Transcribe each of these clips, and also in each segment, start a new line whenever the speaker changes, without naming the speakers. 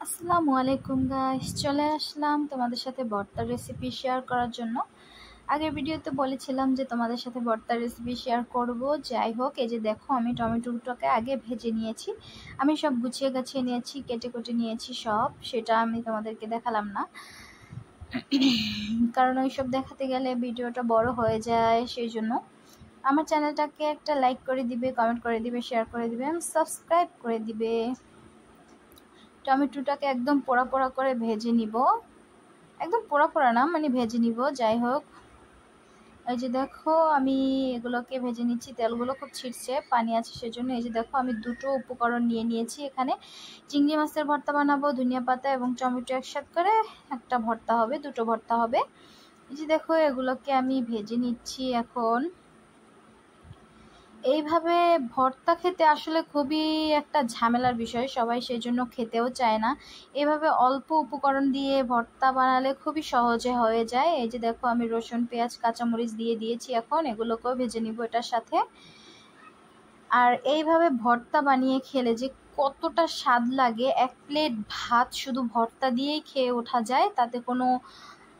আসসালামু আলাইকুম গাইস, চলে আসলাম তোমাদের সাথে ভর্তার রেসিপি শেয়ার করার জন্য। আগের ভিডিওতে বলেছিলাম যে তোমাদের সাথে ভর্তার রেসিপি শেয়ার করব। যাই হোক, এই যে দেখো আমি টমেটোটাকে আগে ভেজে নিয়েছি। আমি সব গুছিয়ে গাছিয়ে নিয়েছি, কেটে কুটে নিয়েছি সব। সেটা আমি তোমাদেরকে দেখালাম না, কারণ ওইসব দেখাতে গেলে ভিডিওটা বড় হয়ে যায়। সেই জন্য আমার চ্যানেলটাকে একটা লাইক করে দিবে, কমেন্ট করে দিবে, শেয়ার করে দিবে, সাবস্ক্রাইব করে দিবে। টমেটোটাকে একদম পোড়া পোড়া করে ভেজে নিব, একদম পোড়া পোড়া না, মানে ভেজে নিব। যাই হোক, এই যে দেখো আমি এগুলোকে ভেজে নিচ্ছি। তেলগুলো খুব ছিটছে, পানি আছে সেজন্য। এই যে দেখো আমি দুটো উপকরণ নিয়ে নিয়েছি এখানে। চিংড়ি মাছের ভর্তা বানাবো, ধনিয়া পাতা এবং টমেটো একসাথে করে একটা ভর্তা হবে, দুটো ভর্তা হবে। এই যে দেখো এগুলোকে আমি ভেজে নিচ্ছি এখন। এইভাবে ভর্তা খেতে আসলে খুবই একটা ঝামেলার বিষয়, সবাই সেই জন্য খেতেও চায় না। এভাবে অল্প উপকরণ দিয়ে ভর্তা বানালে খুবই সহজে হয়ে যায়। এই যে দেখো আমি রসুন, পেঁয়াজ, কাঁচামরিচ দিয়ে দিয়েছি, এখন এগুলোকেও ভেজে নিব এটার সাথে। আর এইভাবে ভর্তা বানিয়ে খেলে যে কতটা স্বাদ লাগে, এক প্লেট ভাত শুধু ভর্তা দিয়েই খেয়ে ওঠা যায়, তাতে কোনো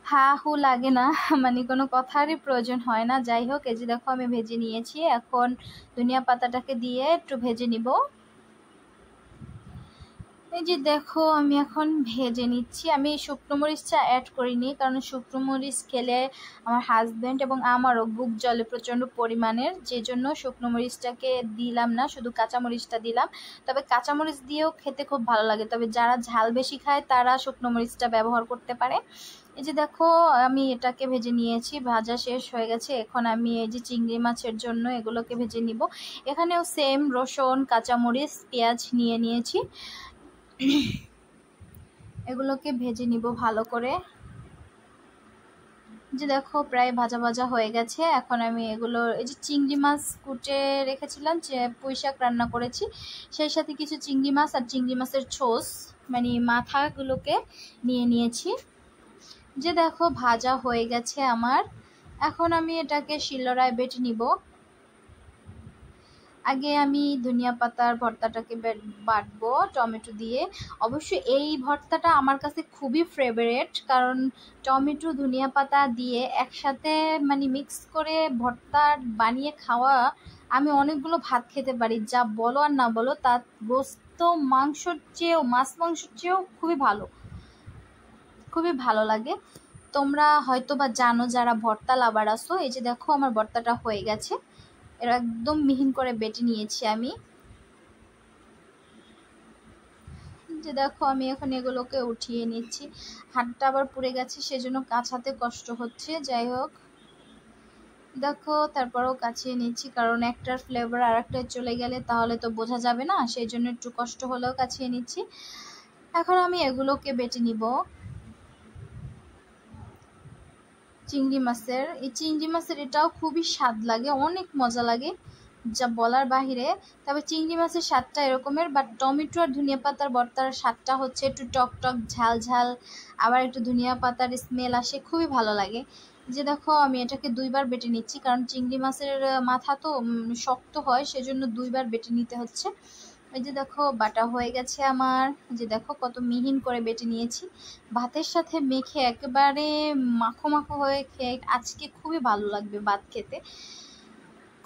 হা হু লাগে না, মানে কোনো কথারই প্রয়োজন হয় না। যাই হোক, এই যে দেখো আমি ভেজে নিয়েছি, এখন ধনিয়া পাতাটাকে দিয়ে একটু ভেজে নিব। এই যে দেখো আমি এখন ভেজে নিচ্ছি। আমি শুকনো মরিচটা অ্যাড করিনি, কারণ শুকনো মরিচ খেলে আমার হাজব্যান্ড এবং আমারও বুক জ্বলে প্রচণ্ড পরিমাণের, যে জন্য শুকনো মরিচটাকে দিলাম না, শুধু কাঁচামরিচটা দিলাম। তবে কাঁচামরিচ দিয়েও খেতে খুব ভালো লাগে, তবে যারা ঝাল বেশি খায় তারা শুকনো মরিচটা ব্যবহার করতে পারে। এই যে দেখো আমি এটাকে ভেজে নিয়েছি, ভাজা শেষ হয়ে গেছে। এখন আমি এই যে চিংড়ি মাছের জন্য এগুলোকে ভেজে নিব। এখানেও সেম রসুন, কাঁচামরিচ, পেঁয়াজ নিয়ে নিয়েছি, এগুলোকে ভেজে নিব ভালো করে। যে দেখো প্রায় ভাজা ভাজা হয়ে গেছে। এখন আমি এগুলো, এই যে চিংড়ি মাছ কুটে রেখেছিলাম, যে পুঁই শাক রান্না করেছি, সেই সাথে কিছু চিংড়ি মাছ আর চিংড়ি মাছের ছোস মানে মাথাগুলোকে নিয়ে নিয়েছি। যে দেখো ভাজা হয়ে গেছে আমার। এখন আমি এটাকে শিলনোড়ায় বেটে নিব। আগে আমি ধনিয়া পাতার ভর্তাটাকে বাটবো টমেটো দিয়ে। অবশ্যই এই ভর্তাটা আমার কাছে খুবই ফেভারিট, কারণ টমেটো ধনিয়া পাতা দিয়ে একসাথে মানে মিক্স করে ভর্তা বানিয়ে খাওয়া, আমি অনেকগুলো ভাত খেতে পারি। যা বলো আর না বলো, তার গোস্ত মাংসর চেয়েও, মাছ মাংসর চেয়েও খুবই ভালো, খুবই ভালো লাগে। তোমরা হয়তো বা জানো যারা ভর্তা লাভার আছো। এই যে দেখো আমার ভর্তাটা হয়ে গেছে, এরা একদম মিহিন করে বেটে নিয়েছি আমি। যে দেখো আমি এখন এগুলোকে উঠিয়ে নিচ্ছি। হাতটা আবার পুড়ে গেছে, সেজন্য কাছাতে কষ্ট হচ্ছে। যাই হোক দেখো তারপরেও কাছিয়ে নিচ্ছি, কারণ একটার ফ্লেভার আর একটায় চলে গেলে তাহলে তো বোঝা যাবে না, সেই জন্য একটু কষ্ট হলেও কাছিয়ে নিচ্ছি। এখন আমি এগুলোকে বেটে নিব। চিংড়ি মাছের, এই চিংড়ি মাছের এটাও খুবই স্বাদ লাগে, অনেক মজা লাগে, যা বলার বাহিরে। তবে চিংড়ি মাছের স্বাদটা এরকমের, বাট টমেটো আর ধনিয়া পাতার ভর্তার স্বাদটা হচ্ছে একটু টক টক ঝাল ঝাল, আবার একটু ধনিয়া পাতার স্মেল আসে, খুবই ভালো লাগে। যে দেখো আমি এটাকে দুইবার বেটে নিচ্ছি, কারণ চিংড়ি মাছের মাথা তো শক্ত হয়, সেজন্য দুইবার বেটে নিতে হচ্ছে। এই যে দেখো বাটা হয়ে গেছে আমার। যে দেখো কত মিহিন করে বেটে নিয়েছি, ভাতের সাথে মেখে একেবারে মাখো মাখো হয়ে খেয়ে আজকে খুবই ভালো লাগবে ভাত খেতে,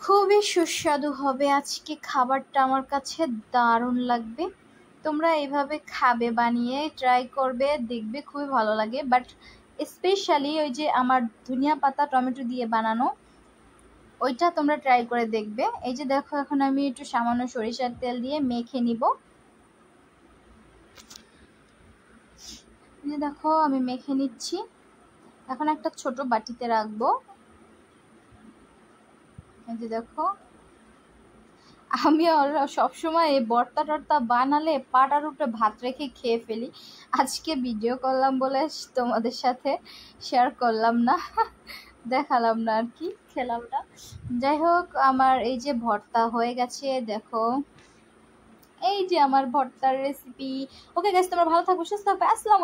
খুবই সুস্বাদু হবে আজকে খাবারটা, আমার কাছে দারুণ লাগবে। তোমরা এইভাবে খাবে, বানিয়ে ট্রাই করবে, দেখবে খুবই ভালো লাগে। বাট স্পেশালি ওই যে আমার ধনিয়া পাতা টমেটো দিয়ে বানানো, ওইটা তোমরা ট্রাই করে দেখবে। এই যে দেখো এখন আমি একটু সামান্য সরিষার তেল দিয়ে মেখে নিব। এই যে দেখো আমি মেখে নিচ্ছি, এখন একটা ছোট বাটিতে রাখবো। এই যে দেখো আমি সবসময় এই ভর্তা টর্তা বানালে পাটার উপরে ভাত রেখে খেয়ে ফেলি। আজকে ভিডিও করলাম বলে তোমাদের সাথে শেয়ার করলাম না, দেখালাম না আর কি, খেলাম না। যাই হোক আমার এই যে ভর্তা হয়ে গেছে, দেখো এই যে আমার ভর্তার রেসিপি। ওকে গাইস, তোমরা ভালো থাকো, সুস্থ থাকবে। আসসালামু আলাইকুম।